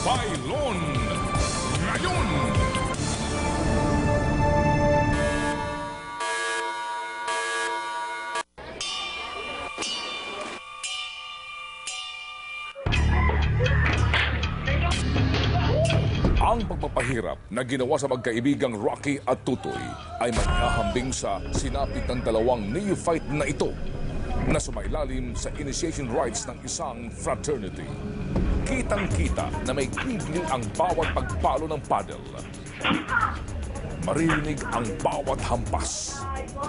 Bailon Ngayon. Ang pagpapahirap na ginawa sa magkaibigang Rocky at Tutoy ay manghahambing sa sinapit ng dalawang neophyte na ito na sumailalim sa initiation rites ng isang fraternity. Kitang-kita na may kigil ang bawat pagpalo ng paddle. Maririnig ang bawat hampas.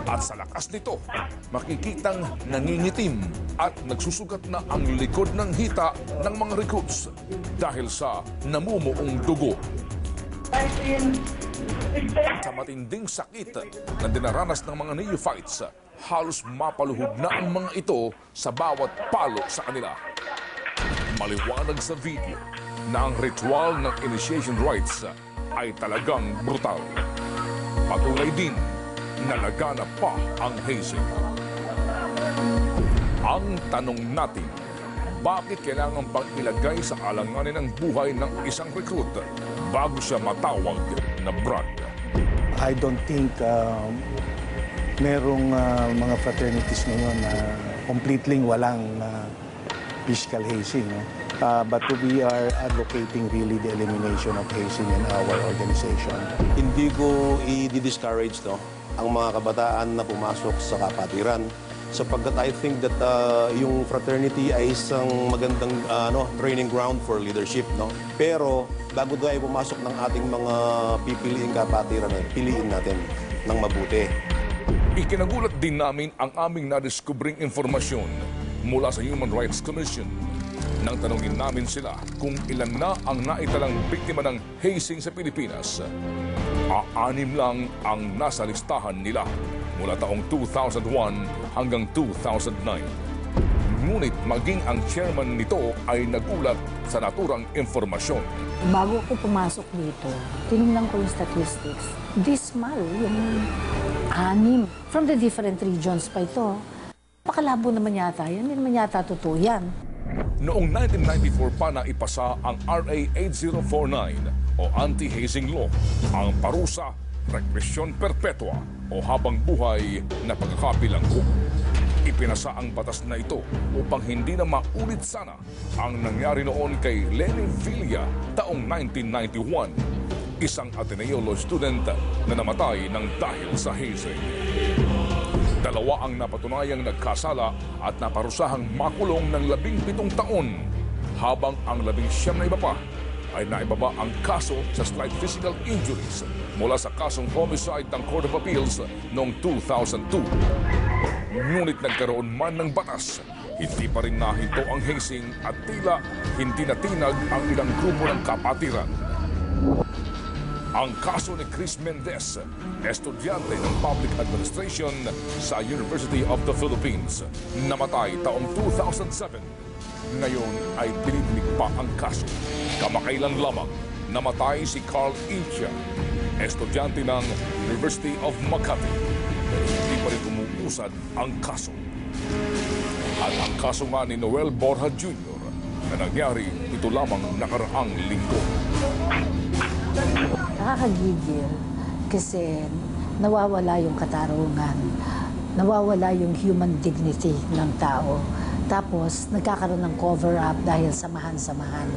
At sa lakas nito, makikitang nangingitim at nagsusugat na ang likod ng hita ng mga recruits dahil sa namumuong dugo. Sa matinding sakit na dinaranas ng mga neophytes, halos mapaluhod na ang mga ito sa bawat palo sa kanila. Maliwanag sa video na ang ritual ng initiation rites ay talagang brutal. Patuloy din na laganap pa ang hazing. Ang tanong natin, bakit kailangan pang ilagay sa alanganin ang buhay ng isang recruit bago siya matawag na Brad? I don't think merong mga fraternities ngayon na completely walang physical hazing. No? But we are advocating really the elimination of hazing in our organization. Hindi ko i-discourage ang mga kabataan na pumasok sa kapatiran sapagkat I think that yung fraternity ay isang magandang training ground for leadership. Pero bago tayo pumasok ng ating mga pipiliing kapatiran, piliin natin ng mabuti. Ikinagulat din namin ang aming nadiskubring informasyon mula sa Human Rights Commission nang tanungin namin sila kung ilan na ang naitalang biktima ng hazing sa Pilipinas. 6 lang ang nasa listahan nila mula taong 2001 hanggang 2009. Ngunit maging ang chairman nito ay nagulat sa naturang informasyon. Bago ko pumasok dito, tinignan ko yung statistics. Dismal, yung 6 from the different regions pa ito. Pakalabo naman yata yan, hindi naman yata totoo yan. Noong 1994 pa na ipasa ang RA 8049 o Anti-Hazing Law, ang parusa, represyon perpetua o habang buhay na pagkakabilanggo. Ipinasa ang batas na ito upang hindi na maulit sana ang nangyari noon kay Lenny Villa taong 1991, isang Ateneo Law student na namatay ng dahil sa hazing. 2 ang napatunayang nagkasala at naparusahang makulong ng 17 taon, habang ang 19 na iba pa ay naibaba ang kaso sa slight physical injuries mula sa kasong homicide ng Court of Appeals noong 2002. Ngunit nagkaroon man ng batas, hindi pa rin nahinto ang hazing at tila hindi natinag ang ilang grupo ng kapatiran. Ang kaso ni Chris Mendez, estudyante ng Public Administration sa University of the Philippines, namatay taong 2007. Ngayon ay tinitig pa ang kaso. Kamakailan lamang, namatay si Carl Incha, estudyante ng University of Makati. Hindi pa rin umuusad ang kaso. At ang kaso nga ni Noel Borja Jr. na nangyari ito lamang nakaraang linggo. Nakakagigil kasi nawawala yung katarungan, nawawala yung human dignity ng tao. Tapos nagkakaroon ng cover-up dahil samahan-samahan.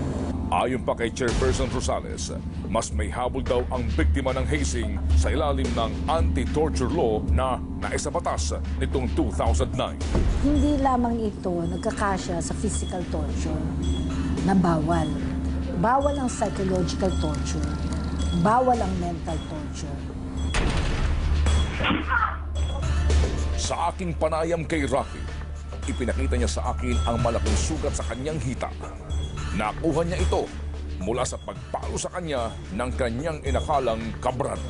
Ayon pa kay Chairperson Rosales, mas may habol daw ang biktima ng hazing sa ilalim ng anti-torture law na naisabatas nitong 2009. Hindi lamang ito nagkakasya sa physical torture na bawal. Bawal ang psychological torture. Bawal ang mental torture. Sa aking panayam kay Rocky, ipinakita niya sa akin ang malaking sugat sa kanyang hita. Nakuha niya ito mula sa pagpalo sa kanya ng kanyang inakalang kabrad.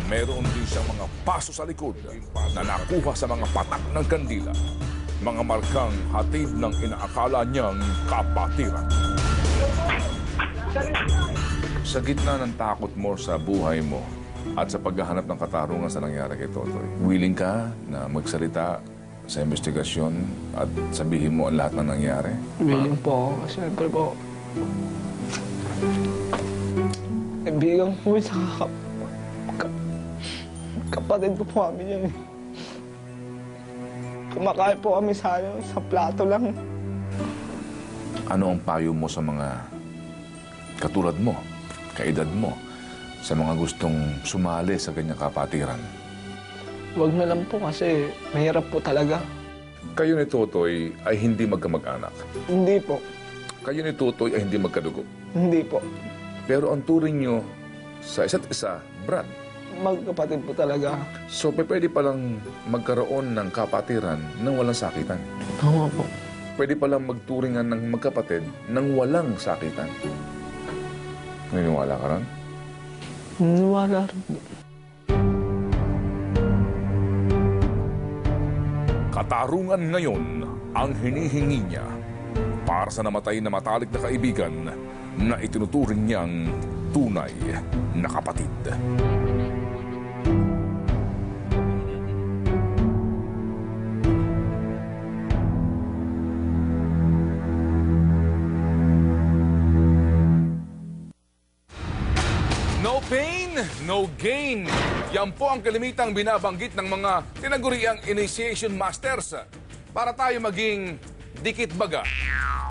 Meron din siyang mga paso sa likod na nakuha sa mga patak ng kandila. Mga markang hatid ng inaakala niyang kapatiran. Sa gitna ng takot mo sa buhay mo at sa paghahanap ng katarungan sa nangyari kay Totoy, willing ka na magsalita sa investigasyon at sabihin mo ang lahat ng nangyari? Willing po ako. Siyempre po. Kaibigan ko sa kapatid ko po kami yun. Kumakain po kami sa plato lang. Ano ang payo mo sa mga katulad mo, kaedad mo, sa mga gustong sumali sa ganyang kapatiran? Huwag na lang po kasi mahirap po talaga. Kayo ni Totoy ay hindi magkamag-anak. Hindi po. Kayo ni Totoy ay hindi magkadugo. Hindi po. Pero ang turing nyo sa isa't isa, Brad. Magkapatid po talaga. So, pwede palang magkaroon ng kapatiran nang walang sakitan. Tama po. Pwede palang magturingan ng magkapatid nang walang sakitan. Naniniwala ka ron? Naniwala rin po. Katarungan ngayon ang hinihingi niya para sa namatay na matalik na kaibigan na itinuturing niyang tunay na kapatid. No pain, no gain. Yan po ang kalimitang binabanggit ng mga tinaguriang initiation masters para tayo maging dikit baga.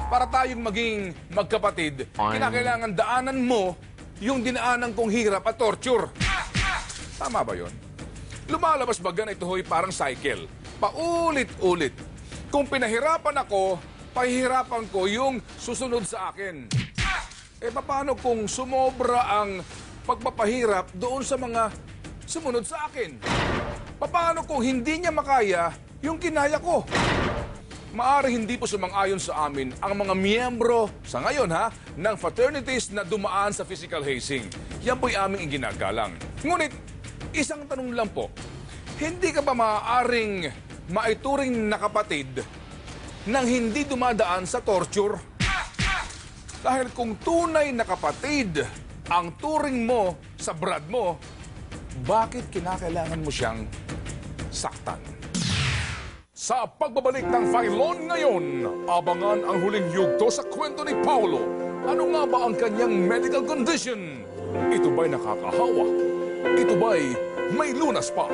Para tayong maging magkapatid, kinakailangan daanan mo yung dinaanan kong hirap at torture. Tama ba yon? Lumalabas baga na ito ho'y parang cycle. Paulit-ulit. Kung pinahirapan ako, pahihirapan ko yung susunod sa akin. Eh paano kung sumobra ang pagpapahirap doon sa mga sumunod sa akin? Paano kung hindi niya makaya yung kinaya ko? Maaari hindi po sumang-ayon sa amin ang mga miyembro sa ngayon ng fraternities na dumaan sa physical hazing. Yan po'y aming ginagalang. Ngunit, isang tanong lang po, hindi ka ba maaaring maituring na kapatid nang hindi dumadaan sa torture? Dahil kung tunay na kapatid ang turing mo sa brad mo, bakit kinakailangan mo siyang saktan? Sa pagbabalik ng Filon ngayon, abangan ang huling yugto sa kwento ni Paulo. Ano nga ba ang kanyang medical condition? Ito ba'y nakakahawa? Ito ba'y may lunas pa?